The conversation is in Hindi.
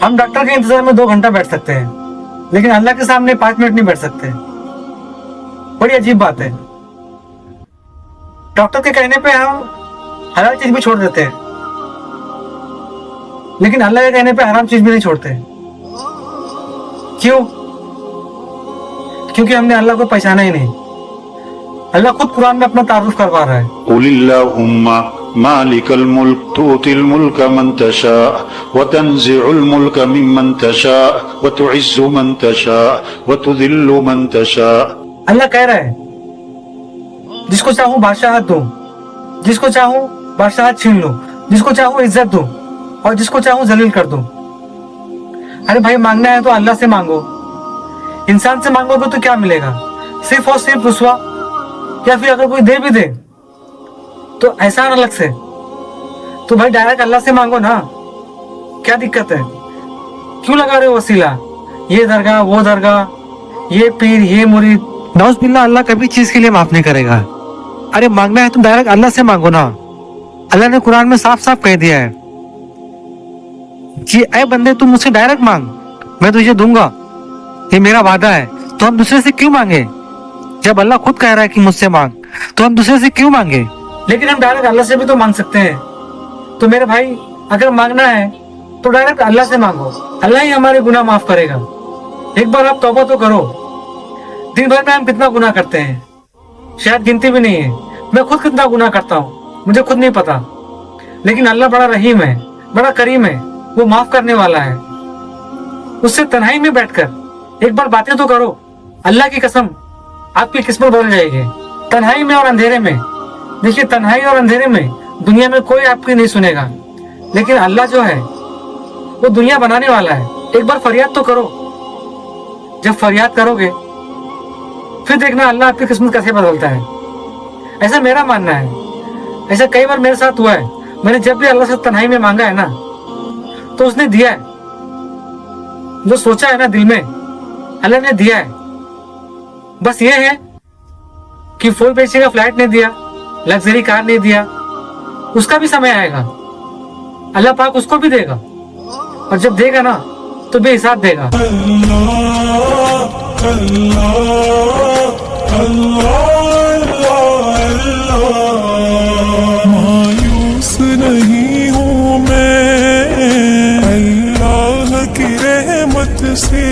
हम डॉक्टर के इंतजार में 2 घंटा बैठ सकते हैं, लेकिन अल्लाह के सामने 5 मिनट नहीं बैठ सकते। बड़ी अजीब बात है। डॉक्टर के कहने पे हम हलाल चीज भी छोड़ देते हैं, लेकिन अल्लाह के कहने पे हराम चीज भी नहीं छोड़ते। क्यों? क्योंकि हमने अल्लाह को पहचाना ही नहीं। अल्लाह खुद कुरान में अपना तारुफ करवा रहा है। कुलिल्लाहुम्मा मालिकल मुल्क तुतिल मुल्क मन तशा व तंज़िउल मुल्क मिम्मन तशा व तुइज़्ज़ु मन तशा व तुज़िल्लु मन तशा। अल्लाह कह रहा है, जिसको चाहूं बादशाहत दूं, जिसको चाहूं बादशाहत छीन लूं, जिसको चाहूं इज्जत दूं और जिसको चाहूं जलील कर दूं। अरे भाई, मांगना है तो अल्लाह से मांगो। इंसान से मांगोगे तो क्या मिलेगा? सिर्फ और सिर्फ रुसवा, या फिर अगर कोई दे भी दे तो एहसान अलग से। तो भाई डायरेक्ट अल्लाह से मांगो ना, क्या दिक्कत है? क्यों लगा रहे हो वसीला? ये दरगाह, वो दरगाह, ये पीर, ये मुरीद। नौज़ बिल्लाह, अल्लाह कभी चीज के लिए माफ नहीं करेगा। अरे मांगना है तुम डायरेक्ट अल्लाह से मांगो ना। अल्लाह ने कुरान में साफ साफ कह दिया है कि ऐ बंदे, तुम मुझसे डायरेक्ट मांग, मैं तुझे दूंगा, ये मेरा वादा है। तो हम दूसरे से क्यों मांगे? जब अल्लाह खुद कह रहा है कि मुझसे मांग, तो हम दूसरे से क्यों मांगे? लेकिन हम डायरेक्ट अल्लाह से भी तो मांग सकते हैं। तो मेरे भाई, अगर मांगना है तो डायरेक्ट अल्लाह से मांगो। अल्लाह ही हमारे गुनाह माफ करेगा। एक बार आप तौबा तो करो। दिन भर में हम कितना गुनाह करते हैं, शायद गिनती भी नहीं है। मैं खुद कितना गुनाह करता हूँ, मुझे खुद नहीं पता। लेकिन अल्लाह बड़ा रहीम है, बड़ा करीम है, वो माफ करने वाला है। उससे तन्हाई में बैठकर एक बार बातें तो करो। अल्लाह की कसम, आपकी किस्मत बदल जाएगी। तन्हाई में और अंधेरे में, देखिए, तन्हाई और अंधेरे में दुनिया में कोई आपकी नहीं सुनेगा, लेकिन अल्लाह जो है वो दुनिया बनाने वाला है। एक बार फरियाद तो करो। जब फरियाद करोगे फिर देखना अल्लाह आपकी किस्मत कैसे बदलता है। ऐसा मेरा मानना है। ऐसा कई बार मेरे साथ हुआ है। मैंने जब भी अल्लाह से तन्हाई में मांगा है ना, तो उसने दिया है। जो सोचा है ना दिल में, अल्लाह ने दिया है। बस ये है कि 4 पैसे का फ्लैट नहीं दिया, लग्जरी कार नहीं दिया। उसका भी समय आएगा, अल्लाह पाक उसको भी देगा, और जब देगा ना तो बेहिसाब देगा। मायूस नहीं हूँ मैं अल्लाह की रहमत से।